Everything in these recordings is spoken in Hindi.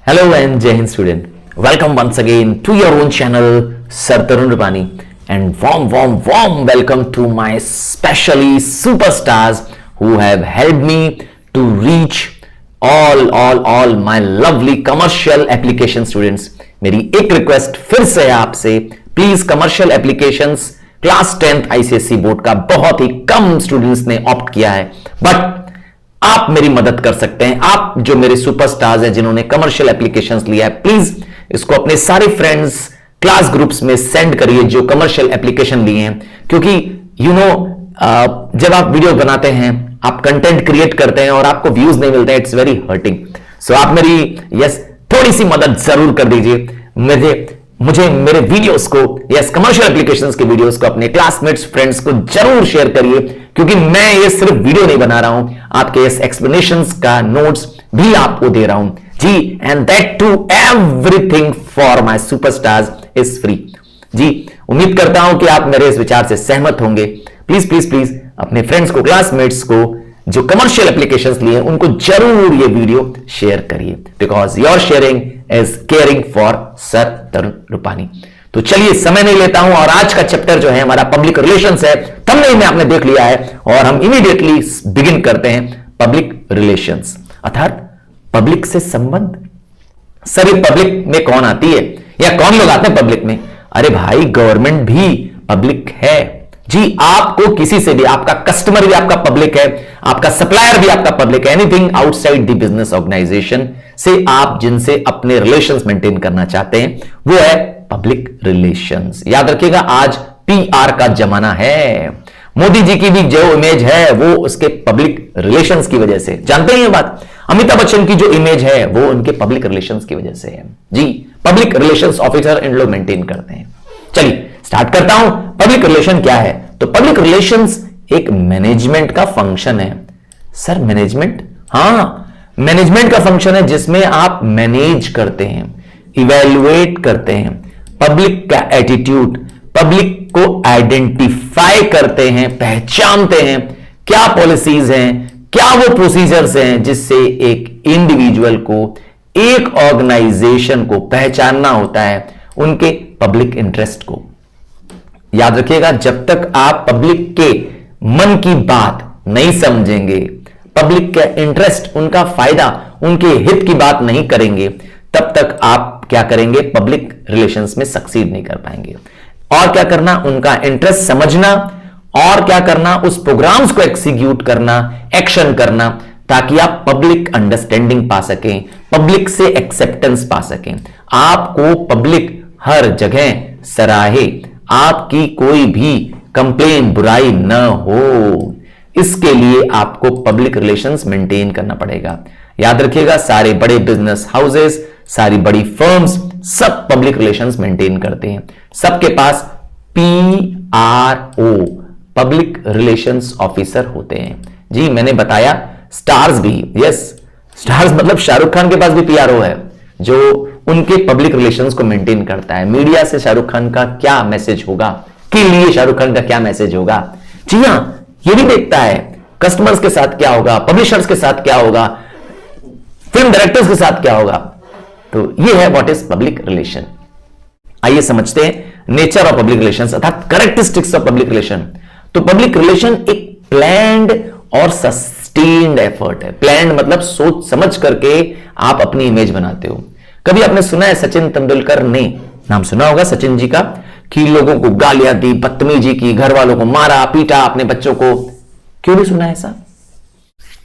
Hello and Jai Hind student. Welcome once again to your own channel, Sir Tarun Rupani, and warm welcome to my specially superstars who have helped me to reach all my lovely commercial application students. मेरी एक रिक्वेस्ट फिर से है आपसे, please commercial applications class 10th ICSE board का बहुत ही कम स्टूडेंट्स ने ऑप्ट किया है, बट आप मेरी मदद कर सकते हैं। आप जो मेरे सुपरस्टार्स हैं जिन्होंने कमर्शियल एप्लीकेशंस लिया है, प्लीज इसको अपने सारे फ्रेंड्स क्लास ग्रुप्स में सेंड करिए जो कमर्शियल एप्लीकेशन लिए हैं, क्योंकि जब आप वीडियो बनाते हैं, आप कंटेंट क्रिएट करते हैं और आपको व्यूज नहीं मिलते हैं, इट्स वेरी हर्टिंग। सो आप मेरी थोड़ी सी मदद जरूर कर दीजिए। मुझे मेरे वीडियोस को कमर्शियल एप्लीकेशंस के वीडियोस को अपने क्लासमेट्स फ्रेंड्स को जरूर शेयर करिए, क्योंकि मैं ये सिर्फ वीडियो नहीं बना रहा हूं, आपके इस एक्सप्लेनेशंस का नोट्स भी आपको दे रहा हूं जी, and that too everything for my superstars is free जी। उम्मीद करता हूं कि आप मेरे इस विचार से सहमत होंगे। प्लीज प्लीज प्लीज अपने फ्रेंड्स को, क्लासमेट्स को जो कमर्शियल एप्लीकेशंस लिए उनको जरूर ये वीडियो शेयर करिए, because your sharing is caring for sir Tarun Rupani. तो चलिए समय नहीं लेता हूं, और आज का चैप्टर जो है हमारा पब्लिक रिलेशंस है। थंबनेल में आपने देख लिया है, और हम इमीडिएटली बिगिन करते हैं पब्लिक रिलेशंस, अर्थात पब्लिक से संबंध। सर ये पब्लिक में कौन आती है या कौन लोग आते हैं पब्लिक में? अरे भाई, गवर्नमेंट भी पब्लिक है जी। आपको किसी से भी, आपका कस्टमर भी आपका पब्लिक है, आपका सप्लायर भी आपका पब्लिक है। Anything outside the business organization से आप जिनसे अपने रिलेशंस मेंटेन करना चाहते हैं, वो है पब्लिक रिलेशंस। याद रखिएगा, आज PR का जमाना है। मोदी जी की भी जो इमेज है वो उसके पब्लिक रिलेशंस की वजह से, जानते हैं ये बात। अमिताभ बच्चन की जो इमेज है वो उनके पब्लिक रिलेशंस की वजह से है जी। पब्लिक रिलेशंस ऑफिसर इन लोग मेंटेन करते हैं। चलिए स्टार्ट करता हूं। पब्लिक रिलेशन क्या है? तो पब्लिक रिलेशंस एक मैनेजमेंट का फंक्शन है। Sir management? हाँ, मैनेजमेंट का फंक्शन है जिसमें आप मैनेज करते हैं, इवैल्यूएट करते हैं पब्लिक का एटीट्यूड, पब्लिक को आइडेंटिफाई करते हैं, पहचानते हैं क्या पॉलिसीज हैं, क्या वो प्रोसीजर्स हैं जिससे एक इंडिविजुअल को, एक ऑर्गेनाइजेशन को पहचानना होता है उनके पब्लिक इंटरेस्ट को। याद रखिएगा, जब तक आप पब्लिक के मन की बात नहीं समझेंगे, पब्लिक का इंटरेस्ट, उनका फायदा, उनके हित की बात नहीं करेंगे, तब तक आप क्या करेंगे? पब्लिक रिलेशंस में सक्सीड नहीं कर पाएंगे। और क्या करना? उनका इंटरेस्ट समझना, और क्या करना? उस प्रोग्राम्स को एग्जीक्यूट करना, एक्शन करना, ताकि आप पब्लिक अंडरस्टैंडिंग पा सकें, पब्लिक से एक्सेप्टेंस पा सकें, आपको पब्लिक हर जगह सराहे, आपकी कोई भी कंप्लेन, बुराई न हो। इसके लिए आपको पब्लिक रिलेशंस मेंटेन करना पड़ेगा। याद रखिएगा, सारे बड़े बिजनेस हाउसेस, सारी बड़ी फर्म्स सब पब्लिक रिलेशंस मेंटेन करते हैं। सबके पास PRO, पब्लिक रिलेशंस ऑफिसर होते हैं जी। मैंने बताया स्टार्स भी, स्टार्स मतलब शाहरुख खान के पास भी PRO है जो उनके पब्लिक रिलेशंस को मेंटेन करता है। मीडिया से शाहरुख खान का क्या मैसेज होगा, के लिए शाहरुख खान का क्या मैसेज होगा, जी हां, ये भी देखता है। कस्टमर्स के साथ क्या होगा, पब्लिशर्स के साथ क्या होगा, फिल्म डायरेक्टर्स के साथ क्या होगा। तो ये है व्हाट इज पब्लिक रिलेशन। आइए समझते हैं नेचर ऑफ पब्लिक रिलेशंस, अर्थात कैरेक्टरिस्टिक्स ऑफ पब्लिक रिलेशन। तो पब्लिक रिलेशन एक प्लान्ड और सस्टेन्ड एफर्ट है। प्लान्ड मतलब सोच समझ करके आप अपनी इमेज बनाते हो। कभी आपने सुना है सचिन तेंदुलकर ने, नाम सुना होगा सचिन जी का, कि लोगों को गालियां दी, बदतमीजी की, घर वालों को मारा पीटा, अपने बच्चों को? क्यों नहीं सुना ऐसा?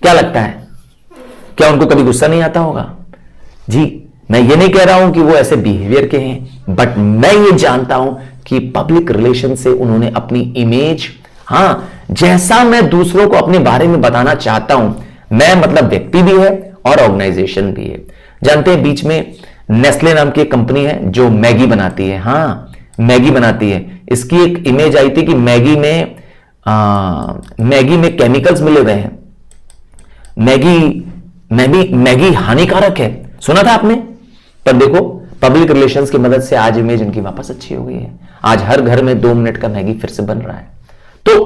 क्या लगता है, क्या उनको कभी गुस्सा नहीं आता होगा? जी, मैं ये नहीं कह रहा हूं कि वो ऐसे बिहेवियर के हैं, बट मैं ये जानता हूं कि पब्लिक रिलेशन से उन्होंने अपनी इमेज, हां, जैसा मैं दूसरों को अपने बारे में बताना चाहता हूं, मैं मतलब व्यक्ति भी है और ऑर्गेनाइजेशन भी है। जानते हैं, बीच में नेस्ले नाम की एक कंपनी है जो मैगी बनाती है। हाँ, मैगी बनाती है। इसकी एक इमेज आई थी कि मैगी में केमिकल्स मिले हुए हैं, मैगी हानिकारक है, सुना था आपने? पर देखो, पब्लिक रिलेशंस की मदद से आज इमेज इनकी वापस अच्छी हो गई है। आज हर घर में 2 मिनट का मैगी फिर से बन रहा है। तो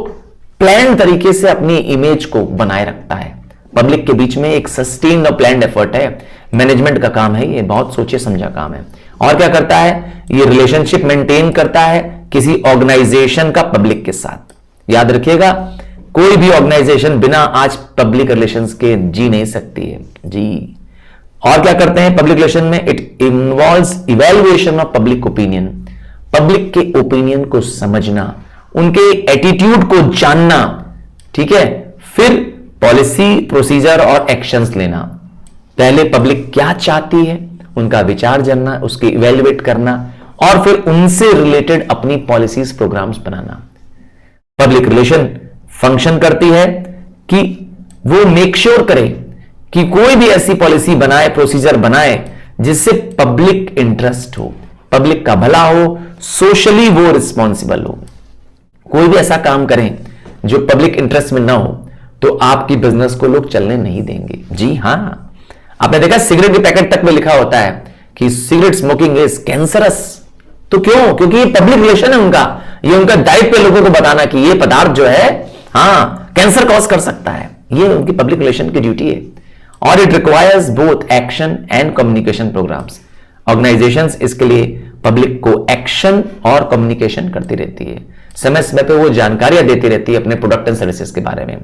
प्लान तरीके से अपनी इमेज को बनाए रखता है। पब्लिक के बीच में एक सस्टेन्ड और प्लान्ड एफर्ट है। मैनेजमेंट का काम है, ये बहुत सोचे समझा काम है। और क्या करता है, ये रिलेशनशिप मेंटेन करता है किसी ऑर्गेनाइजेशन का पब्लिक के साथ। याद रखिएगा, कोई भी ऑर्गेनाइजेशन बिना आज पब्लिक रिलेशंस के जी नहीं सकती है जी। और क्या करते हैं पब्लिक रिलेशन में, it involves evaluation of public opinion, public के ओपिनियन को समझना, उनके एटीट्यूड को जानना, ठीक है, फिर पॉलिसी, प्रोसीजर और एक्शंस लेना। पहले पब्लिक क्या चाहती है उनका विचार जानना, उसके इवैल्यूएट करना, और फिर उनसे रिलेटेड अपनी पॉलिसीज, प्रोग्राम्स बनाना। पब्लिक रिलेशन फंक्शन करती है कि वो मेक श्योर करे कि कोई भी ऐसी पॉलिसी बनाए, प्रोसीजर बनाए जिससे पब्लिक इंटरेस्ट हो, पब्लिक का भला हो, सोशली वो रिस्पॉन्सिबल हो। कोई भी ऐसा काम करें जो पब्लिक इंटरेस्ट में ना हो तो आपकी बिजनेस को लोग चलने नहीं देंगे। जी हां, आपने देखा सिगरेट के पैकेट तक में लिखा होता है कि सिगरेट स्मोकिंग इज कैंसरस। तो क्यों? क्योंकि ये पब्लिक रिलेशन है उनका, ये उनका दायित्व है लोगों को बताना कि ये पदार्थ जो है कैंसर कॉज कर सकता है। ये उनकी पब्लिक रिलेशन की ड्यूटी है। और it requires both action and communication programmes. Organizations इसके लिए पब्लिक को एक्शन और कम्युनिकेशन करती रहती है, समय समय पे वो जानकारियां देती रहती है अपने प्रोडक्ट एंड सर्विसेज के बारे में।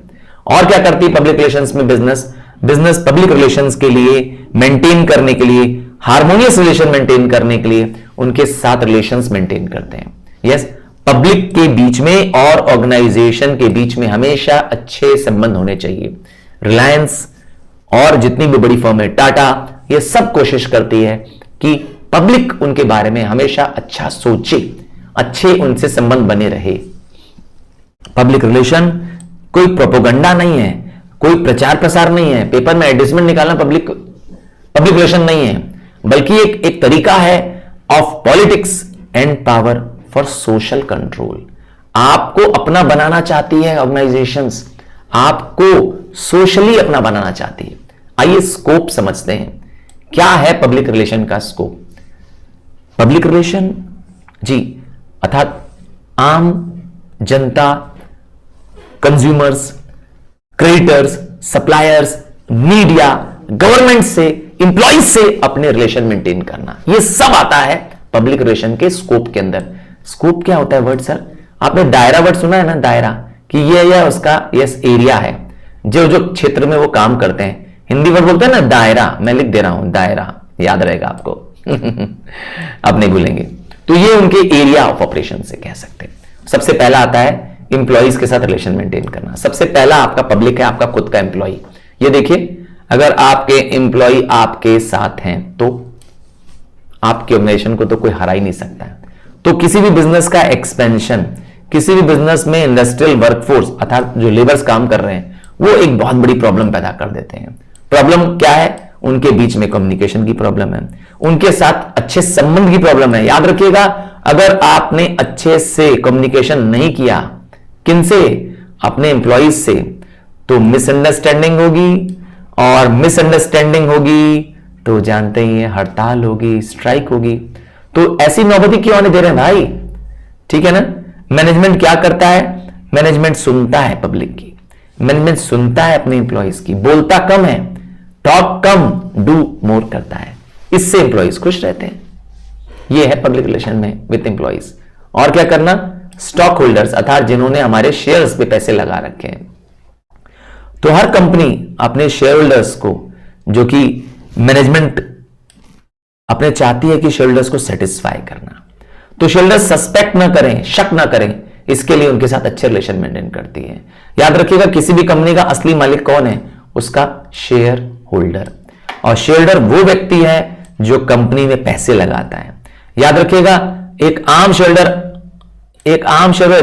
और क्या करती है पब्लिक रिलेशंस में बिजनेस पब्लिक रिलेशंस के लिए मेंटेन करने के लिए, हार्मोनियस रिलेशन मेंटेन करने के लिए उनके साथ रिलेशंस मेंटेन करते हैं। यस, पब्लिक के बीच में और ऑर्गेनाइजेशन के बीच में हमेशा अच्छे संबंध होने चाहिए। रिलायंस और जितनी भी बड़ी फर्म है, टाटा, ये सब कोशिश करती है कि पब्लिक उनके बारे में हमेशा अच्छा सोचे, अच्छे उनसे संबंध बने रहे। पब्लिक रिलेशन कोई प्रोपोगंडा नहीं है, कोई प्रचार प्रसार नहीं है, पेपर में एडवर्टाइजमेंट निकालना पब्लिक रिलेशन नहीं है, बल्कि एक तरीका है of politics and power for social control. आपको अपना बनाना चाहती है ऑर्गेनाइजेशंस, आपको सोशली अपना बनाना चाहती है। आइए स्कोप समझते हैं, क्या है पब्लिक रिलेशन का स्कोप। पब्लिक रिलेशन जी अर्थात आम जनता, consumers, creditors, suppliers, media, government से, इंप्लॉइज से अपने रिलेशन मेंटेन करना, यह सब आता है पब्लिक रिलेशन के स्कोप के अंदर। स्कोप क्या होता है वर्ड सर? आपने दायरा वर्ड सुना है ना, दायरा, कि ये उसका यस एरिया है, जो जो क्षेत्र में वो काम करते हैं। हिंदी वर्ड बोलते हैं ना दायरा, मैं लिख दे रहा हूं दायरा, याद रहेगा आपको आप नहीं भूलेंगे। तो ये उनके एरिया ऑफ ऑपरेशन से कह सकते हैं। सबसे पहला आता है इंप्लॉइज के साथ रिलेशन मेंटेन करना। सबसे पहला आपका पब्लिक है, आपका खुद का एम्प्लॉय। ये देखिए, अगर आपके एम्प्लॉय आपके साथ हैं तो आपके ऑर्गेनाइजेशन को तो कोई हरा ही नहीं सकता है। तो किसी भी बिजनेस का एक्सपेंशन, किसी भी बिजनेस में इंडस्ट्रियल वर्कफोर्स अर्थात जो लेबर्स काम कर रहे हैं, वो एक बहुत बड़ी प्रॉब्लम पैदा कर देते हैं। प्रॉब्लम क्या है? उनके बीच में कम्युनिकेशन की प्रॉब्लम है, उनके साथ अच्छे संबंध की प्रॉब्लम है। याद रखिएगा, अगर आपने अच्छे से कम्युनिकेशन नहीं किया, किनसे? अपने एम्प्लॉइज से, तो मिसअंडरस्टैंडिंग होगी, और मिसअंडरस्टैंडिंग होगी तो जानते ही हैं हड़ताल होगी, स्ट्राइक होगी। तो ऐसी नौबती क्यों आने दे रहे हैं भाई? ठीक है ना। मैनेजमेंट क्या करता है? मैनेजमेंट सुनता है पब्लिक की, मैनेजमेंट सुनता है अपने एम्प्लॉइज की, बोलता कम है, टॉक कम, डू मोर करता है। इससे एम्प्लॉइज खुश रहते हैं। यह है पब्लिक रिलेशन में विद एम्प्लॉइज। और क्या करना? स्टॉक होल्डर्स अर्थात जिन्होंने हमारे शेयर्स पे पैसे लगा रखे हैं। तो हर कंपनी अपने शेयर होल्डर्स को, जो कि मैनेजमेंट अपने चाहती है कि शेयर होल्डर्स को सेटिस्फाई करना, तो शेयर होल्डर्स सस्पेक्ट ना करें, शक ना करें, इसके लिए उनके साथ अच्छे रिलेशन मेंटेन करती है। याद रखिएगा, किसी भी कंपनी का असली मालिक कौन है? उसका शेयर होल्डर। और शेयर होल्डर वो व्यक्ति है जो कंपनी में पैसे लगाता है। याद रखिएगा, एक आम शेयर होल्डर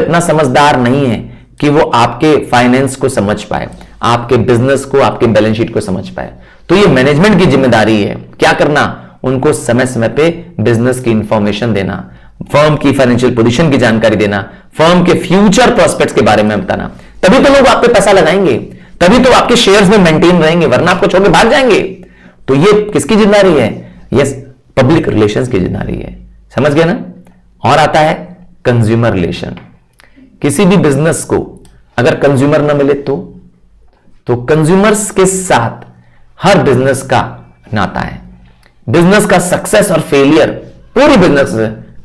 इतना समझदार नहीं है कि वो आपके फाइनेंस को समझ पाए, आपके बिजनेस को, आपके बैलेंस शीट को समझ पाए। तो ये मैनेजमेंट की जिम्मेदारी है, क्या करना? उनको समय समय पे बिजनेस की इंफॉर्मेशन देना, फर्म की फाइनेंशियल पोजीशन की जानकारी देना, फर्म के फ्यूचर प्रोस्पेक्ट्स के बारे में बताना। तभी तो लोग आप पे पैसा लगाएंगे, तभी तो आपके शेयर्स में मेंटेन रहेंगे, वरना आपको छोड़ के भाग जाएंगे। तो ये किसकी जिम्मेदारी है? यस, पब्लिक रिलेशंस की जिम्मेदारी है। समझ गए ना। और आता है कंज्यूमर रिलेशन। किसी भी बिजनेस को अगर कंज्यूमर ना मिले तो कंज्यूमर्स के साथ हर बिजनेस का नाता है। बिजनेस का सक्सेस और फेलियर पूरी बिजनेस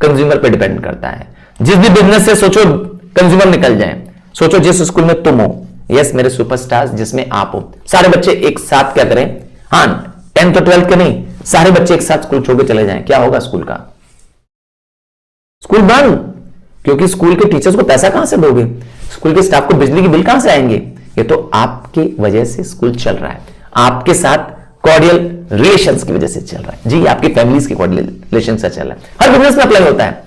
कंज्यूमर पे डिपेंड करता है। जिस भी बिजनेस से सोचो कंज्यूमर निकल जाए, सोचो जिस स्कूल में तुम हो, यस मेरे सुपरस्टार्स, जिसमें आप हो, सारे बच्चे एक साथ क्या करें, हाँ 10th और 12th के नहीं, सारे बच्चे एक साथ स्कूल छोड़ के चले जाएं, क्या होगा स्कूल का? स्कूल बंद। क्योंकि स्कूल के टीचर्स को पैसा कहां से दोगे, स्कूल के स्टाफ को बिजली के बिल कहां से आएंगे? ये तो आपकी वजह से स्कूल चल रहा है, आपके साथ कॉर्डियल रिलेशंस की वजह से चल रहा है। जी, आपकी फैमिलीज के कॉर्डियल रिलेशन से चल रहा है। हर बिजनेस में अप्लाई होता है।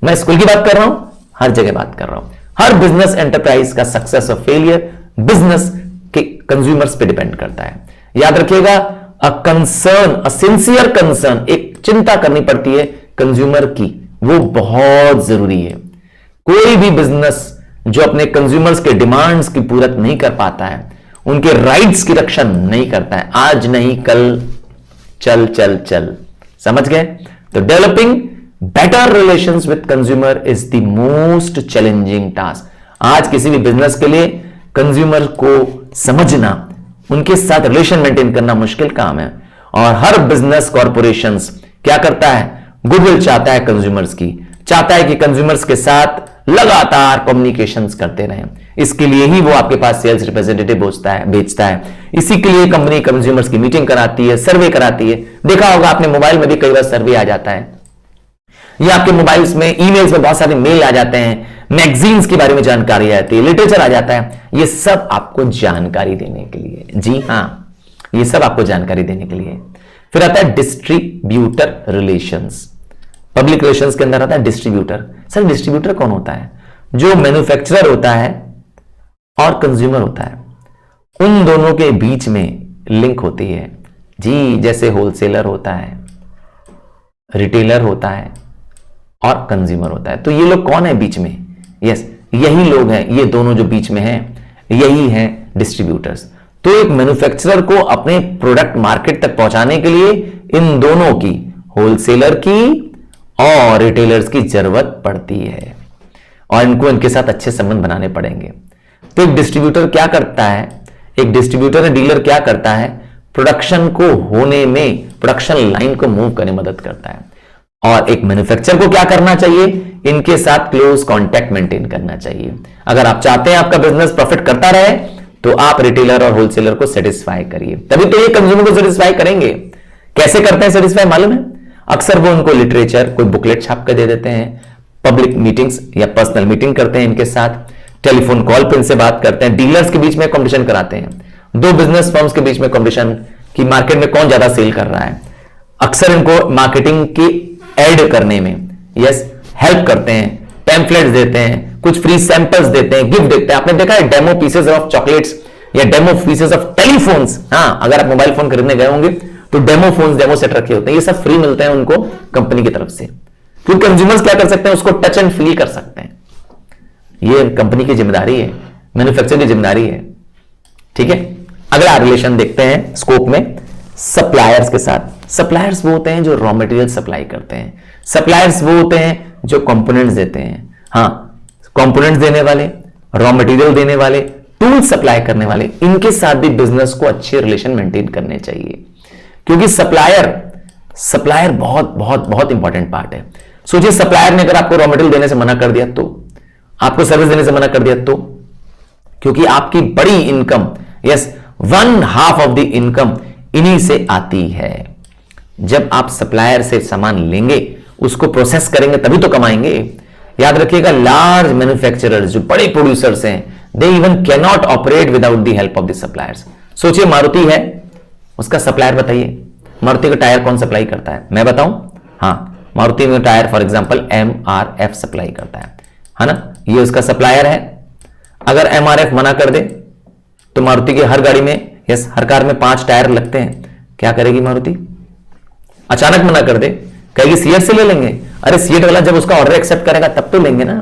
मैं स्कूल की बात कर रहा हूं, हर जगह बात कर रहा हूं। हर बिजनेस एंटरप्राइज का सक्सेस और फेलियर बिजनेस के कंज्यूमर्स पे डिपेंड करता है। याद रखिएगा, a concern, a sincere concern, एक चिंता करनी पड़ती है कंज्यूमर की, वो बहुत जरूरी है। कोई भी बिजनेस जो अपने कंज्यूमर्स के डिमांड्स की पूरत नहीं कर पाता है, उनके राइट्स की रक्षा नहीं करता है, आज नहीं कल चल चल चल, समझ गए? तो developing better relations with consumer is the most challenging task. आज किसी भी बिजनेस के लिए कंज्यूमर को समझना, उनके साथ रिलेशन मेंटेन करना मुश्किल काम है। और हर बिजनेस कॉर्पोरेशंस क्या करता है, गुडविल चाहता है कंज्यूमर्स की, चाहता है कि कंज्यूमर्स के साथ लगातार कम्युनिकेशंस करते रहें। इसके लिए ही वो आपके पास सेल्स रिप्रेजेंटेटिव भेजता है। इसी के लिए कंपनी कंज्यूमर्स की मीटिंग कराती है, सर्वे कराती है। देखा होगा आपने, मोबाइल में भी कई बार सर्वे आ जाता है, या आपके मोबाइल्स में, ईमेल्स में बहुत सारे मेल आ जाते हैं, मैगजीन्स के बारे में जानकारी आती है, लिटरेचर आ जाता है। ये सब आपको जानकारी देने के लिए, जी हां, ये सब आपको जानकारी देने के लिए। फिर आता है डिस्ट्रीब्यूटर रिलेशंस। पब्लिक रिलेशंस के अंदर आता है डिस्ट्रीब्यूटर। सर डिस्ट्रीब्यूटर कौन होता है? जो मैन्युफैक्चरर होता है और कंज्यूमर होता है, उन दोनों के बीच में लिंक होती है जी। जैसे होलसेलर होता है, रिटेलर होता है और कंज्यूमर होता है। तो ये लोग कौन है बीच में? यस, यही लोग हैं, ये दोनों जो बीच में हैं, यही हैं डिस्ट्रीब्यूटर्स। तो एक मैन्युफैक्चरर को अपने प्रोडक्ट मार्केट तक पहुंचाने के लिए इन दोनों की, होलसेलर की और रिटेलर्स की जरूरत पड़ती है, और इनको इनके साथ अच्छे संबंध बनाने पड़ेंगे। तो एक डिस्ट्रीब्यूटर क्या करता है, एक डिस्ट्रीब्यूटर या डीलर क्या करता है, प्रोडक्शन को होने में, प्रोडक्शन लाइन को मूव करने में मदद करता है। और एक मैन्युफैक्चरर को क्या करना चाहिए, इनके साथ क्लोज कांटेक्ट मेंटेन करना चाहिए। अगर आप चाहते हैं आपका बिजनेस प्रॉफिट करता रहे, तो आप रिटेलर और होलसेलर को सेटिस्फाई करिए, तभी तो ये कंज्यूमर को सेटिस्फाई करेंगे। कैसे करते हैं सेटिस्फाई मालूम है? अक्सर वो उनको लिटरेचर, कोई बुकलेट छाप कर दे देते हैं, पब्लिक मीटिंग्स या पर्सनल मीटिंग करते हैं इनके साथ, टेलीफोन कॉल पे इनसे बात करते हैं, डीलर्स के बीच में कंपटीशन कराते हैं, दो बिजनेस फर्म्स के बीच में कंपटीशन कि मार्केट में कौन ज्यादा सेल कर रहा है। अक्सर इनको मार्केटिंग की ऐड करने में यस हेल्प करते हैं, पैम्फलेट्स देते हैं, कुछ फ्री सैंपल्स देते हैं, गिफ्ट देते हैं। आपने देखा है डेमो पीसेस ऑफ चॉकलेट्स या डेमो पीसेस ऑफ टेलीफोन्स। हाँ, अगर आप मोबाइल फोन खरीदने गए होंगे तो डेमो फोन्स, डेमो सेट रखे होते हैं, ये सब फ्री मिलते हैं उनको कंपनी की तरफ से, क्योंकि कंज्यूमर्स क्या कर सकते हैं, उसको टच एंड फील कर सकते हैं। ये कंपनी की जिम्मेदारी है, मैन्युफैक्चरर की जिम्मेदारी है। ठीक है, अगला रिलेशन देखते हैं स्कोप में सप्लायर्स के साथ। सप्लायर्स वो होते हैं जो रॉ मटेरियल सप्लाई करते हैं, सप्लायर्स वो होते हैं जो कंपोनेंट्स देते हैं। हाँ, कंपोनेंट्स देने वाले, रॉ मटेरियल देने वाले, टूल सप्लाई करने वाले, इनके साथ भी बिजनेस को अच्छे रिलेशन मेंटेन करने चाहिए, क्योंकि सप्लायर बहुत बहुत बहुत इंपॉर्टेंट पार्ट है। सोचिए सप्लायर ने अगर आपको रॉ मटेरियल देने से मना कर दिया, तो आपको सर्विस देने से मना कर दिया, तो क्योंकि आपकी बड़ी income, yes 1/2 of the income इन्हीं से आती है। जब आप सप्लायर से सामान लेंगे, उसको प्रोसेस करेंगे, तभी तो कमाएंगे। याद रखिएगा, लार्ज मैन्युफैक्चरर्स जो बड़े प्रोड्यूसर्स हैं, they even can not operate without the help of the suppliers. सोचिए मारुति है, उसका सप्लायर बताइए, मारुति का टायर कौन सप्लाई करता है? मैं बताऊं? हाँ, मारुति में tyre for example MRF supply करता है ना, ये उसका सप्लायर है। अगर MRF मना कर दे तो मारुति की हर गाड़ी में, यस हर कार में 5 टायर लगते हैं, क्या करेगी मारुति? अचानक मना कर दे, कहेगी सीएट से ले लेंगे। अरे सीएट वाला जब उसका ऑर्डर एक्सेप्ट करेगा तब तो लेंगे ना,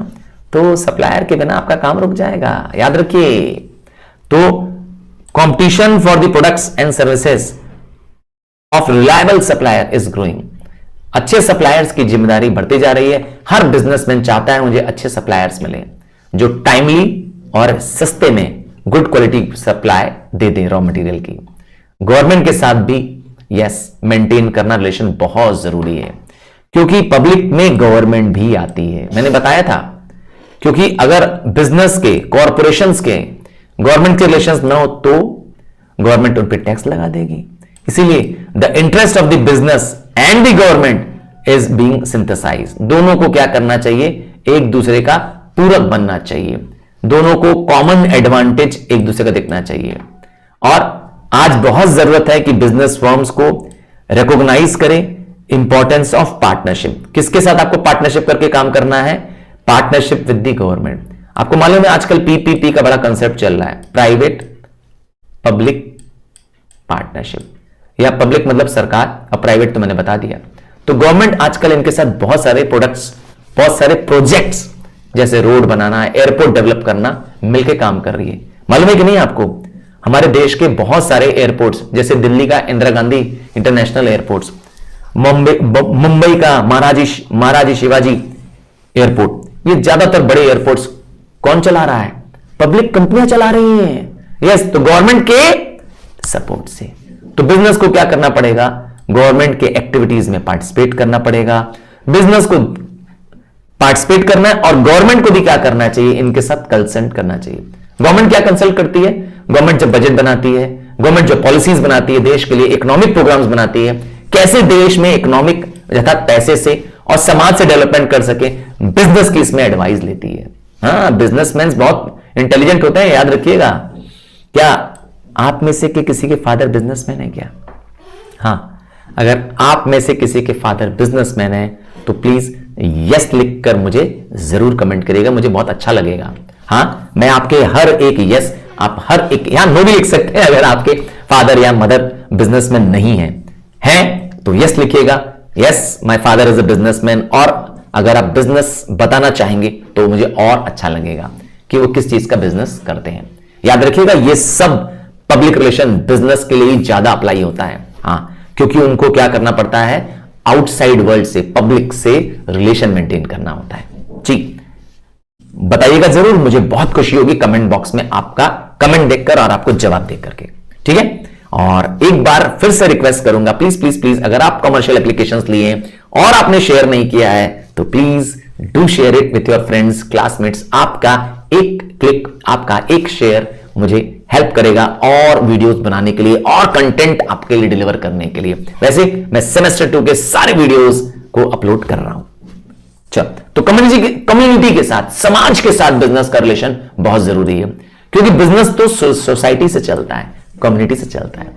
तो सप्लायर के बिना आपका काम रुक जाएगा, याद रखिए। तो competition for the products and services of reliable supplier is growing. अच्छे सप्लायर्स की जिम्मेदारी बढ़ती जा रही है। हर बिजनेसमैन चाहता है मुझे अच्छे सप्लायर्स मिले जो टाइमली और सस्ते में गुड क्वालिटी सप्लाई दे दें रॉ मटेरियल की। गवर्नमेंट के साथ भी यस, मेंटेन करना रिलेशन बहुत जरूरी है, क्योंकि पब्लिक में गवर्नमेंट भी आती है। मैंने बताया था, क्योंकि अगर बिजनेस के, कॉरपोरेशंस के गवर्नमेंट के रिलेशंस ना हो तो गवर्नमेंट उन पे टैक्स लगा देगी। इसीलिए the interest of the business and the government is being synthesize. दोनों को क्या करना चाहिए, एक दूसरे का पूरक बनना चाहिए, दोनों को कॉमन एडवांटेज एक दूसरे का देखना चाहिए। और आज बहुत जरूरत है कि बिजनेस फर्म्स को रिकॉग्नाइज करें इंपॉर्टेंस ऑफ पार्टनरशिप। किसके साथ आपको पार्टनरशिप करके काम करना है, पार्टनरशिप विद द गवर्नमेंट। आपको मालूम है आजकल पीपीपी का बड़ा कंसेप्ट चल रहा है, प्राइवेट पब्लिक पार्टनरशिप, या पब्लिक मतलब सरकार और प्राइवेट तो मैंने बता दिया। तो गवर्नमेंट आजकल इनके साथ बहुत सारे प्रोडक्ट्स, बहुत सारे प्रोजेक्ट्स जैसे रोड बनाना, एयरपोर्ट डेवलप करना मिलकर काम कर रही है। मालूम है कि नहीं आपको, हमारे देश के बहुत सारे एयरपोर्ट्स, जैसे दिल्ली का इंदिरा गांधी इंटरनेशनल एयरपोर्ट्स, मुंबई का महाराजी शिवाजी एयरपोर्ट, ये ज्यादातर बड़े एयरपोर्ट्स कौन चला रहा है, पब्लिक कंपनियां चला रही हैं। यस, तो गवर्नमेंट के सपोर्ट से। तो बिजनेस को क्या करना पड़ेगा, गवर्नमेंट के एक्टिविटीज में पार्टिसिपेट करना पड़ेगा, बिजनेस को पार्टिसिपेट करना है और गवर्नमेंट को भी क्या करना चाहिए, इनके साथ कंसल्ट करना चाहिए। गवर्नमेंट क्या कंसल्ट करती है, गवर्नमेंट जब बजट बनाती है, गवर्नमेंट जो पॉलिसीज बनाती है देश के लिए, इकोनॉमिक प्रोग्राम्स बनाती है, कैसे देश में इकोनॉमिक अर्थात पैसे से और समाज से डेवलपमेंट कर सके, बिजनेस की इसमें एडवाइस लेती है। हाँ, बिजनेसमैन बहुत इंटेलिजेंट होते हैं, याद रखिएगा। क्या आप में से के किसी के फादर बिजनेसमैन है क्या? हाँ, अगर आप में से किसी के फादर बिजनेसमैन है तो प्लीज यस लिखकर मुझे जरूर कमेंट करिएगा, मुझे बहुत अच्छा लगेगा। हाँ, मैं आपके हर एक यस, आप हर एक यहां नो भी लिख सकते हैं अगर आपके फादर या मदर बिजनेसमैन नहीं है तो यस लिखिएगा, yes my father is a businessman. और अगर आप बिजनेस बताना चाहेंगे तो मुझे और अच्छा लगेगा कि वो किस चीज का बिजनेस करते हैं। याद रखिएगा, ये सब पब्लिक रिलेशन बिजनेस के लिए ज्यादा अप्लाई होता है। हाँ, क्योंकि उनको क्या करना पड़ता है, आउटसाइड वर्ल्ड से, पब्लिक से रिलेशन मेंटेन करना होता है। जी, बताइएगा जरूर, मुझे बहुत खुशी होगी कमेंट बॉक्स में आपका कमेंट देखकर और आपको जवाब देकर के, ठीक है। और एक बार फिर से रिक्वेस्ट करूंगा, प्लीज प्लीज प्लीज, अगर आप कमर्शियल एप्लीकेशंस लिए और आपने शेयर नहीं किया है तो please do share it with your friends, classmates. आपका एक क्लिक, आपका एक शेयर मुझे हेल्प करेगा और वीडियोस बनाने के लिए और कंटेंट आपके लिए डिलीवर करने के लिए। वैसे मैं सेमेस्टर 2 के सारे वीडियोस को अपलोड कर रहा हूं। चल, तो कम्युनिटी के साथ, समाज के साथ बिजनेस का रिलेशन बहुत जरूरी है, क्योंकि बिजनेस तो सोसाइटी से चलता है, कम्युनिटी से चलता है।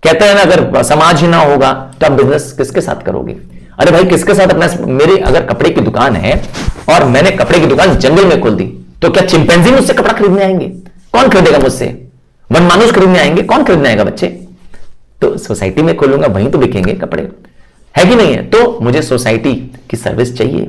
कहते हैं ना, अगर समाज ही ना होगा तो आप बिजनेस किसके साथ करोगे? अरे भाई, किसके साथ अपना, मेरी अगर कपड़े की दुकान है और मैंने कपड़े की दुकान जंगल में खोल दी तो क्या चिंपैंजी मुझसे कपड़ा खरीदने आएंगे? कौन खरीदेगा मुझसे? वन मानुष खरीदने आएंगे? कौन खरीदने आएगा बच्चे? तो सोसाइटी में खोलूंगा, वहीं तो बिकेंगे कपड़े, है कि नहीं है? तो मुझे सोसाइटी की सर्विस चाहिए,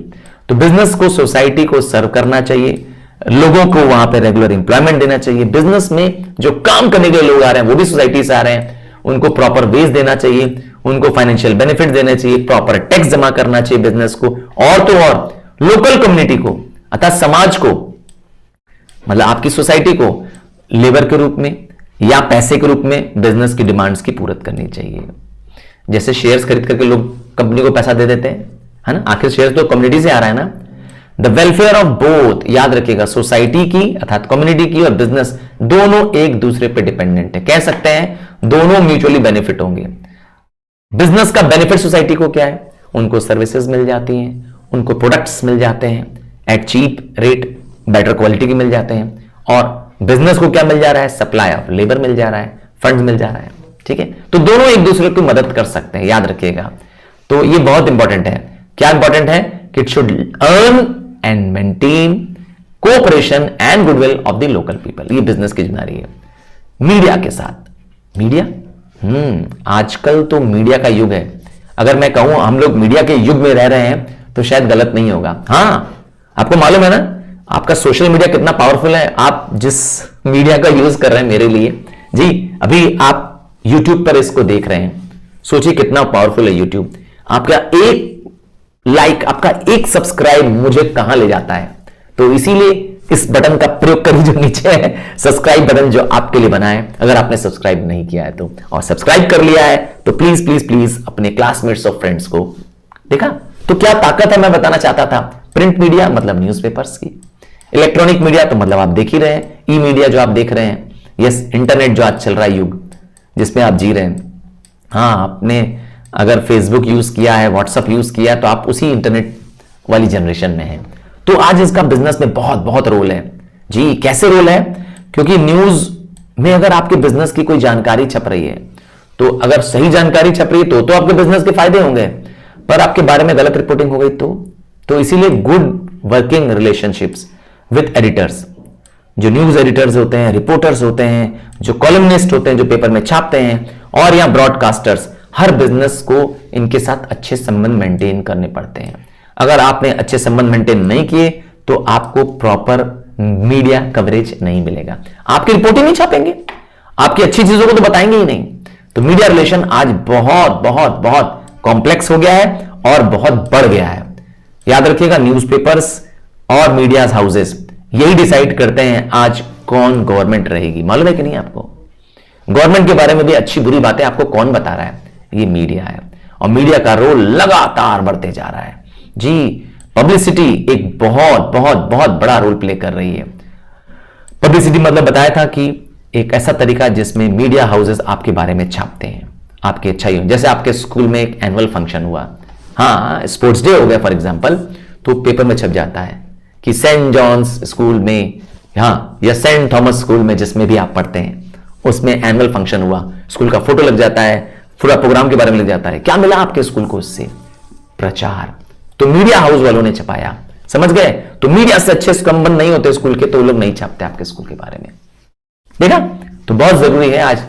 तो बिजनेस को सोसाइटी को सर्व करना चाहिए, लोगों को वहां पे रेगुलर एम्प्लॉयमेंट देना चाहिए। बिजनेस में जो काम करने के लिए लोग आ रहे हैं वो भी सोसाइटी से आ रहे हैं, उनको प्रॉपर वेज देना चाहिए, उनको फाइनेंशियल बेनिफिट देने चाहिए, प्रॉपर टैक्स जमा करना चाहिए बिजनेस को, और तो और लोकल कम्युनिटी को अर्थात समाज को, मतलब आपकी सोसाइटी को लेबर के रूप में या पैसे के रूप में बिजनेस की डिमांड्स की पूरत करनी चाहिए। जैसे शेयर्स खरीद करके लोग कंपनी को पैसा दे देते हैं, है ना, आखिर शेयर्स तो कम्युनिटी से आ रहा है ना। द वेलफेयर ऑफ बोथ, याद रखिएगा, सोसाइटी की अर्थात कम्युनिटी की और बिजनेस दोनों एक दूसरे पे डिपेंडेंट है। कह सकते हैं दोनों म्यूचुअली बेनिफिट होंगे। बिजनेस का बेनिफिट सोसाइटी को क्या है? उनको सर्विसेज मिल जाती हैं, उनको प्रोडक्ट्स मिल जाते हैं at cheap rate, better quality के मिल जाते हैं, और बिजनेस को क्या मिल जा रहा है? सप्लाई ऑफ लेबर मिल जा रहा है, फंड्स मिल जा रहा है, ठीक है। तो दोनों एक दूसरे की मदद कर सकते हैं, याद रखिएगा। तो ये बहुत इंपॉर्टेंट है। क्या इंपॉर्टेंट है? कि it should earn and maintain cooperation and goodwill of the local people. ये बिजनेस की जिम्मेदारी है। मीडिया के साथ, मीडिया आजकल तो मीडिया का युग है। अगर मैं कहूं हम लोग मीडिया के युग में रह रहे हैं तो शायद गलत नहीं होगा। हाँ, आपको मालूम है ना आपका सोशल मीडिया कितना पावरफुल है। आप जिस मीडिया का यूज कर रहे हैं मेरे लिए, जी अभी आप यूट्यूब पर इसको देख रहे हैं, सोचिए कितना पावरफुल है यूट्यूब। आपका एक लाइक, आपका एक सब्सक्राइब मुझे कहां ले जाता है। तो इसीलिए इस बटन का प्रयोग करिए जो नीचे है, सब्सक्राइब बटन जो आपके लिए बना है, अगर आपने सब्सक्राइब नहीं किया है तो, और सब्सक्राइब कर लिया है तो प्लीज प्लीज प्लीज अपने क्लासमेट्स और फ्रेंड्स को। देखा तो क्या ताकत है, मैं बताना चाहता था। प्रिंट मीडिया मतलब न्यूज़पेपर्स की, इलेक्ट्रॉनिक मीडिया तो मतलब आप देख ही रहे हैं, ई मीडिया जो आप देख रहे हैं, यस इंटरनेट जो आज चल रहा है युग जिसमें आप जी रहे हैं। हाँ, आपने अगर फेसबुक यूज किया है, व्हाट्सएप यूज किया है, तो आप उसी इंटरनेट वाली जनरेशन में हैं। तो आज इसका बिजनेस में बहुत बहुत रोल है जी। कैसे रोल है? क्योंकि न्यूज में अगर आपके बिजनेस की कोई जानकारी छप रही है, तो अगर सही जानकारी छप रही है तो आपके बिजनेस के फायदे होंगे, पर आपके बारे में गलत रिपोर्टिंग हो गई तो इसीलिए good working relationships with editors, जो न्यूज एडिटर्स होते हैं, रिपोर्टर्स होते हैं, जो कॉलमनिस्ट होते हैं जो पेपर में छापते हैं, और या ब्रॉडकास्टर्स, हर बिजनेस को इनके साथ अच्छे संबंध मेंटेन करने पड़ते हैं। अगर आपने अच्छे संबंध मेंटेन नहीं किए तो आपको प्रॉपर मीडिया कवरेज नहीं मिलेगा, आपकी रिपोर्टिंग नहीं छापेंगे, आपकी अच्छी चीजों को तो बताएंगे ही नहीं। तो मीडिया रिलेशन आज बहुत बहुत बहुत कॉम्प्लेक्स हो गया है और बहुत बढ़ गया है। याद रखिएगा, न्यूज़पेपर्स और मीडिया हाउसेस यही डिसाइड करते हैं आज कौन गवर्नमेंट रहेगी। मालूम है कि नहीं आपको? गवर्नमेंट के बारे में भी अच्छी बुरी बातें आपको कौन बता रहा है? ये मीडिया है, और मीडिया का रोल लगातार बढ़ते जा रहा है जी। पब्लिसिटी एक बहुत बहुत बहुत बड़ा रोल प्ले कर रही है। पब्लिसिटी मतलब बताया था कि एक ऐसा तरीका जिसमें मीडिया हाउसेस आपके बारे में छापते हैं, आपकी अच्छाई हो। जैसे आपके स्कूल में एक एनुअल फंक्शन हुआ, हाँ स्पोर्ट्स डे हो गया फॉर एग्जांपल, तो पेपर में छप जाता है कि सेंट जॉन्स स्कूल में, हाँ, या सेंट थॉमस स्कूल में जिसमें भी आप पढ़ते हैं, उसमें एनुअल फंक्शन हुआ, स्कूल का फोटो लग जाता है, पूरा प्रोग्राम के बारे में लग जाता है। क्या मिला आपके स्कूल को उससे? प्रचार। तो मीडिया हाउस वालों ने छपाया, समझ गए? तो मीडिया से अच्छे संबंध नहीं होते स्कूल के तो लोग नहीं छापते आपके स्कूल के बारे में। देखा, तो बहुत जरूरी है आज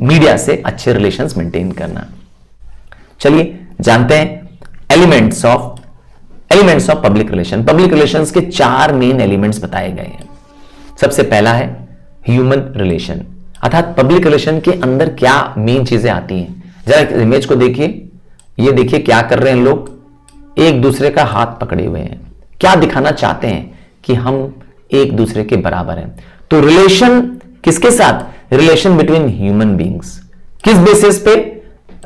मीडिया से अच्छे रिलेशंस मेंटेन करना। चलिए जानते हैं elements of public relation. Public relations के 4 मेन एलिमेंट्स बताए गए हैं। सबसे पहला है ह्यूमन रिलेशन, अर्थात पब्लिक रिलेशन के अंदर क्या मेन चीजें आती हैं। जरा इमेज को देखिए, ये देखिए क्या कर रहे हैं लोग, एक दूसरे का हाथ पकड़े हुए हैं, क्या दिखाना चाहते हैं कि हम एक दूसरे के बराबर हैं। तो रिलेशन किसके साथ? Relation between human beings. किस बेसिस पे?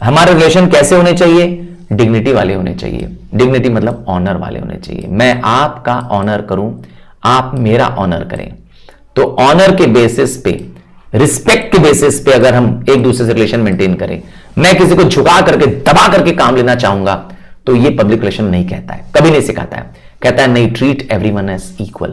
हमारे रिलेशन कैसे होने चाहिए? डिग्निटी वाले होने चाहिए। डिग्निटी मतलब ऑनर वाले होने चाहिए। मैं आपका ऑनर करूं, आप मेरा ऑनर करें। तो ऑनर के बेसिस पे, रिस्पेक्ट के बेसिस पे अगर हम एक दूसरे से रिलेशन मेंटेन करें, मैं किसी को झुका करके दबा करके काम लेना चाहूंगा तो ये पब्लिक रिलेशन नहीं कहता है, कभी नहीं सिखाता है। कहता है नहीं, ट्रीट एवरीवन एज इक्वल।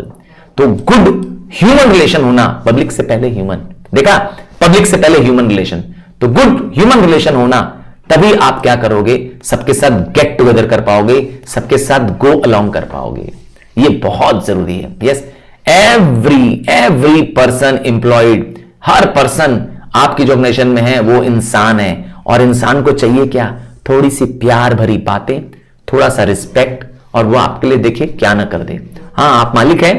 तो गुड ह्यूमन रिलेशन होना, पब्लिक से पहले ह्यूमन, देखा, पब्लिक से पहले ह्यूमन रिलेशन। तो गुड ह्यूमन रिलेशन होना, तभी आप क्या करोगे, सबके साथ गेट टुगेदर कर पाओगे, सबके साथ गो अलोंग कर पाओगे। ये बहुत जरूरी है। यस, एवरी पर्सन एम्प्लॉयड, हर पर्सन आपकी जो ऑर्गेनाइजेशन में है वो इंसान है, और इंसान को चाहिए क्या? थोड़ी सी प्यार भरी बातें, थोड़ा सा रिस्पेक्ट, और वो आपके लिए देखिए क्या ना कर दे। हाँ, आप मालिक हैं,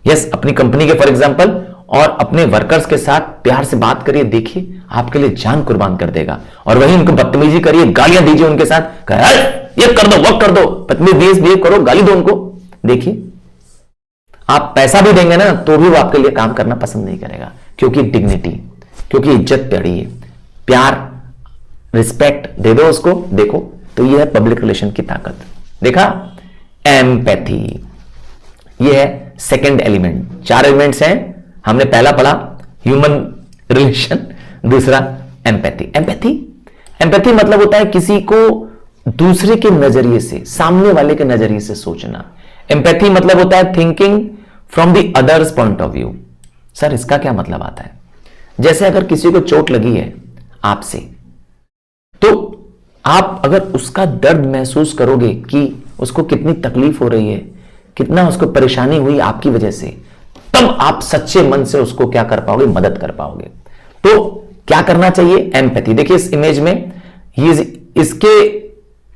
यस, अपनी कंपनी के फॉर एग्जांपल, और अपने वर्कर्स के साथ प्यार से बात करिए, देखिए आपके लिए जान कुर्बान कर देगा। और वहीं उनको बदतमीजी करिए, गालियां दीजिए उनके साथ, ये कर दो, वो कर दो, बदतमीजी करो, गाली दो उनको, देखिए आप पैसा भी देंगे ना तो भी वो आपके लिए काम करना पसंद नहीं करेगा, क्योंकि डिग्निटी, क्योंकि इज्जत प्यारी है। प्यार रिस्पेक्ट दे दो उसको, देखो, तो यह है पब्लिक रिलेशन की ताकत। देखा, एम्पैथी, यह है सेकंड एलिमेंट। 4 एलिमेंट्स हैं, हमने पहला पढ़ा ह्यूमन रिलेशन, दूसरा एम्पैथी। एम्पैथी मतलब होता है किसी को दूसरे के नजरिए से, सामने वाले के नजरिए से सोचना। एम्पैथी मतलब होता है thinking from the others point of view. Sir इसका क्या मतलब आता है? जैसे अगर किसी को चोट लगी है आपसे, तो आप अगर उसका दर्द महसूस करोगे कि उसको कितनी तकलीफ हो रही है, कितना उसको परेशानी हुई आपकी वजह से, तब आप सच्चे मन से उसको क्या कर पाओगे? मदद कर पाओगे। तो क्या करना चाहिए? एम्पैथी। देखिए इस इमेज में, ये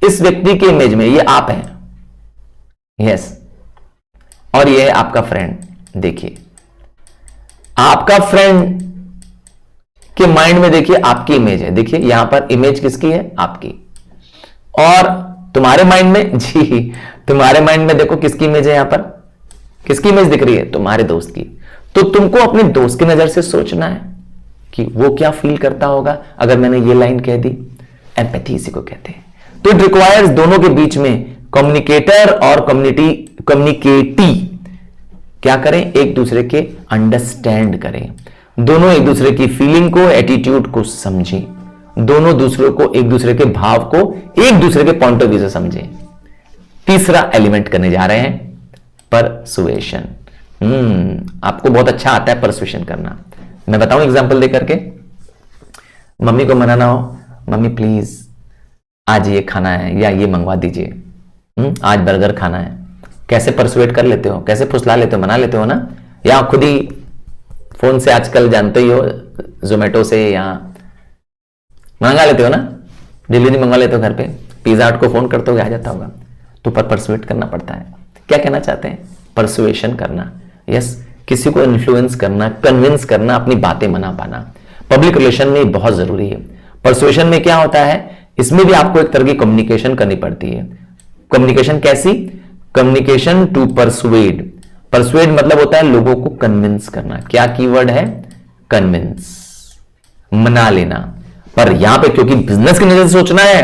इस व्यक्ति के इमेज में ये आप हैं, यस, और ये है आपका फ्रेंड। देखिए आपका फ्रेंड के माइंड में देखिए आपकी इमेज है, देखिए यहां पर इमेज किसकी है? आपकी। और तुम्हारे माइंड में, जी तुम्हारे माइंड में देखो किसकी इमेज है यहां पर? किसकी इमेज दिख रही है? तुम्हारे दोस्त की। तो तुमको अपने दोस्त की नजर से सोचना है कि वो क्या फील करता होगा अगर मैंने ये लाइन कह दी। एम्पैथी इसी को कहते हैं। तो इट रिक्वायर्स दोनों के बीच में कम्युनिकेटर और कम्युनिकेटी क्या करें? एक दूसरे के अंडरस्टैंड करें, दोनों एक दूसरे की फीलिंग को, एटीट्यूड को समझें, दोनों दूसरों को, एक दूसरे के भाव को, एक दूसरे के पॉइंट ऑफ व्यू से समझें। तीसरा एलिमेंट करने जा रहे हैं परसुएशन। आपको बहुत अच्छा आता है परसुएशन करना। मैं बताऊं एग्जांपल दे करके। मम्मी को मनाना हो, मम्मी प्लीज आज ये खाना है या ये मंगवा दीजिए, आज बर्गर खाना है। कैसे परसुएट कर लेते हो? कैसे फुसला लेते हो? मना लेते हो ना? या खुद ही फोन से आजकल जानते ही हो, जोमेटो से या मंगा लेते हो ना, डिलीवरी मंगा लेते हो घर पे, पिज्जा हट को फोन करते हो, आ जाता होगा। तो परसुएट करना पड़ता है। क्या कहना चाहते हैं? परसुएशन करना। यस, किसी को इन्फ्लुएंस करना, कन्विंस करना, अपनी बातें मना पाना। पब्लिक रिलेशन में बहुत जरूरी है। परसुएशन में क्या होता है? इसमें भी आपको एक तरह की कम्युनिकेशन करनी पड़ती है। कम्युनिकेशन कैसी? Communication to persuade. परसुएड मतलब होता है लोगों को कन्विंस करना। क्या कीवर्ड है? कन्विंस, मना लेना। पर यहां पे क्योंकि बिजनेस की नजर से सोचना है,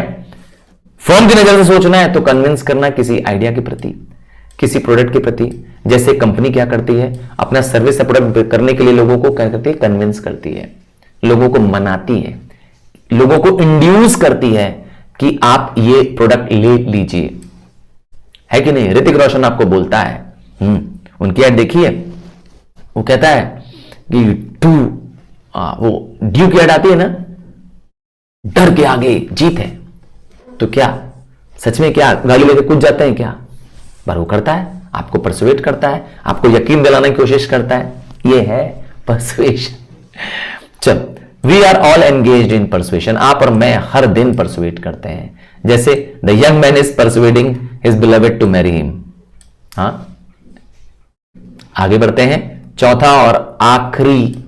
फर्म की नजर से सोचना है, तो कन्विंस करना किसी आइडिया के प्रति, किसी प्रोडक्ट के प्रति। जैसे कंपनी क्या करती है, अपना सर्विस या प्रोडक्ट करने के लिए लोगों को क्या करती है? कन्विंस करती है, लोगों को मनाती है, लोगों को इंड्यूस करती है कि आप ये प्रोडक्ट ले लीजिए, है कि नहीं? ऋतिक रोशन आपको बोलता है, उनकी ऐड देखिए, वो कहता है कि वो ड्यू की ऐड आती है ना, डर के आगे जीत है। तो क्या सच में क्या गाड़ी लेके कूद जाते हैं क्या? पर वो करता है, आपको परसुएट करता है, आपको यकीन दिलाने की कोशिश करता है। ये है परसुएशन। चल, we are all engaged in persuasion. आप और मैं हर दिन परसुएट करते हैं। जैसे the young man is persuading his beloved to marry him. हाँ, आगे बढ़ते हैं। चौथा और आखिरी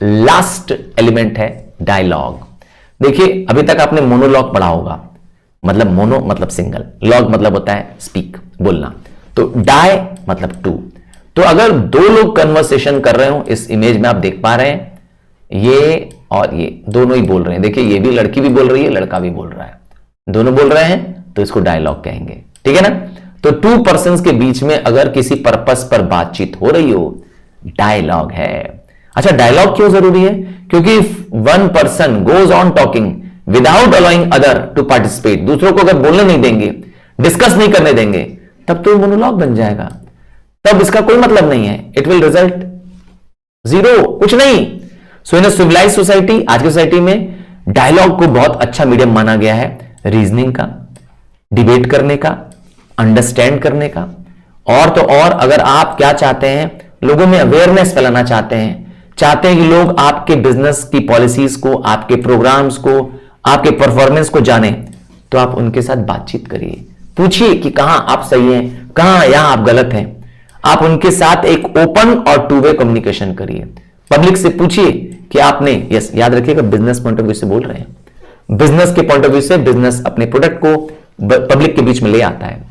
लास्ट एलिमेंट है डायलॉग। देखिए, अभी तक आपने मोनोलॉग पढ़ा होगा, मतलब मोनो मतलब सिंगल, लॉग मतलब होता है स्पीक, बोलना। तो डाई मतलब टू। तो अगर दो लोग कन्वर्सेशन कर रहे हो, इस इमेज में आप देख पा रहे हैं, ये और ये दोनों ही बोल रहे हैं। देखिए, ये भी लड़की भी बोल रही है, लड़का भी बोल रहा है, दोनों बोल रहे हैं, तो इसको डायलॉग कहेंगे। ठीक है ना? तो टू पर्संस के बीच में अगर किसी पर्पस पर बातचीत हो रही हो, डायलॉग है। अच्छा, डायलॉग क्यों जरूरी है? क्योंकि one person goes on talking without allowing other to participate, दूसरों को अगर बोलने नहीं देंगे, डिस्कस नहीं करने देंगे, तब तो मोनोलॉग बन जाएगा। तब इसका कोई मतलब नहीं है। इट विल रिजल्ट जीरो, कुछ नहीं। सो इन सिविलाइज्ड सोसाइटी, आज की सोसाइटी में डायलॉग को बहुत अच्छा मीडियम माना गया है, रीजनिंग का, डिबेट करने का, अंडरस्टैंड करने का। और तो और अगर आप क्या चाहते हैं, लोगों में अवेयरनेस फैलाना चाहते हैं कि लोग आपके बिजनेस की पॉलिसीज को, आपके प्रोग्राम्स को, आपके परफॉर्मेंस को जाने, तो आप उनके साथ बातचीत करिए, पूछिए कि कहां आप सही हैं, कहां यहां आप गलत हैं। आप उनके साथ एक ओपन और टू वे कम्युनिकेशन करिए। पब्लिक से पूछिए कि आपने, यस याद रखिएगा, बिजनेस पॉइंट ऑफ व्यू से बोल रहे हैं। बिजनेस के पॉइंट ऑफ व्यू से बिजनेस अपने प्रोडक्ट को पब्लिक के बीच में ले आता है,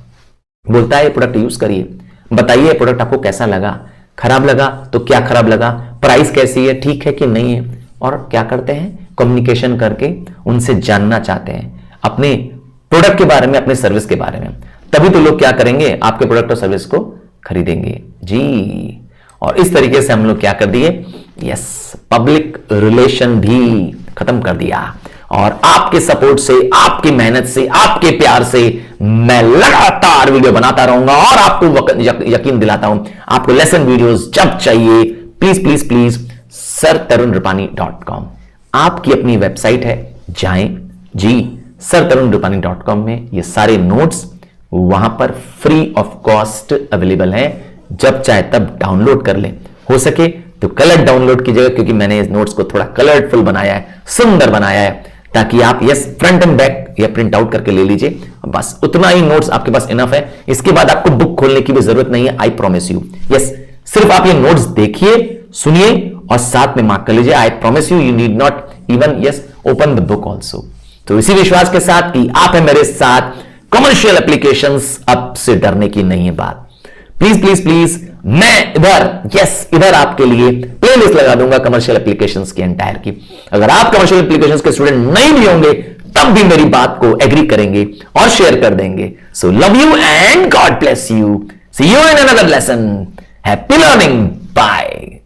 बोलता है ये प्रोडक्ट यूज करिए, बताइए प्रोडक्ट आपको कैसा लगा, खराब लगा तो क्या खराब लगा, प्राइस कैसी है, ठीक है कि नहीं है। और क्या करते हैं, कम्युनिकेशन करके उनसे जानना चाहते हैं अपने प्रोडक्ट के बारे में, अपने सर्विस के बारे में। तभी तो लोग क्या करेंगे, आपके प्रोडक्ट और सर्विस को खरीदेंगे जी। और इस तरीके से हम लोग क्या कर दिए, यस, पब्लिक रिलेशन भी खत्म कर दिया। और आपके सपोर्ट से, आपकी मेहनत से, आपके प्यार से मैं लगातार वीडियो बनाता रहूंगा और आपको यकीन दिलाता हूं, आपको लेसन वीडियोस जब चाहिए, प्लीज प्लीज प्लीज sirtarunrupani.com आपकी अपनी वेबसाइट है, जाएं जी। sirtarunrupani.com में ये सारे नोट्स वहां पर फ्री ऑफ कॉस्ट अवेलेबल हैं, जब चाहे तब डाउनलोड कर लें। हो सके तो कलर डाउनलोड कीजिएगा, क्योंकि मैंने इस नोट्स को थोड़ा कलरफुल बनाया है, सुंदर बनाया है, ताकि आप यस फ्रंट एंड बैक या प्रिंट आउट करके ले लीजिए। बस उतना ही नोट्स आपके पास इनफ है, इसके बाद आपको बुक खोलने की भी जरूरत नहीं है, आई प्रॉमिस यू। यस, सिर्फ आप ये नोट्स देखिए, सुनिए और साथ में मार्क कर लीजिए। I promise you, you need not even yes open the book also. तो इसी विश्वास के साथ कि आप है मेरे साथ, कमर्शियल एप्लीकेशंस अब से डरने की नहीं है बात। प्लीज प्लीज प्लीज मैं इधर आपके लिए प्लेलिस्ट लगा दूंगा कमर्शियल एप्लीकेशंस की एंटायर की। अगर आप कमर्शियल एप्लीकेशंस के स्टूडेंट नहीं भी होंगे तब भी मेरी बात को एग्री करेंगे और शेयर कर देंगे। So love you and God bless you. See you in another lesson. Happy learning. Bye.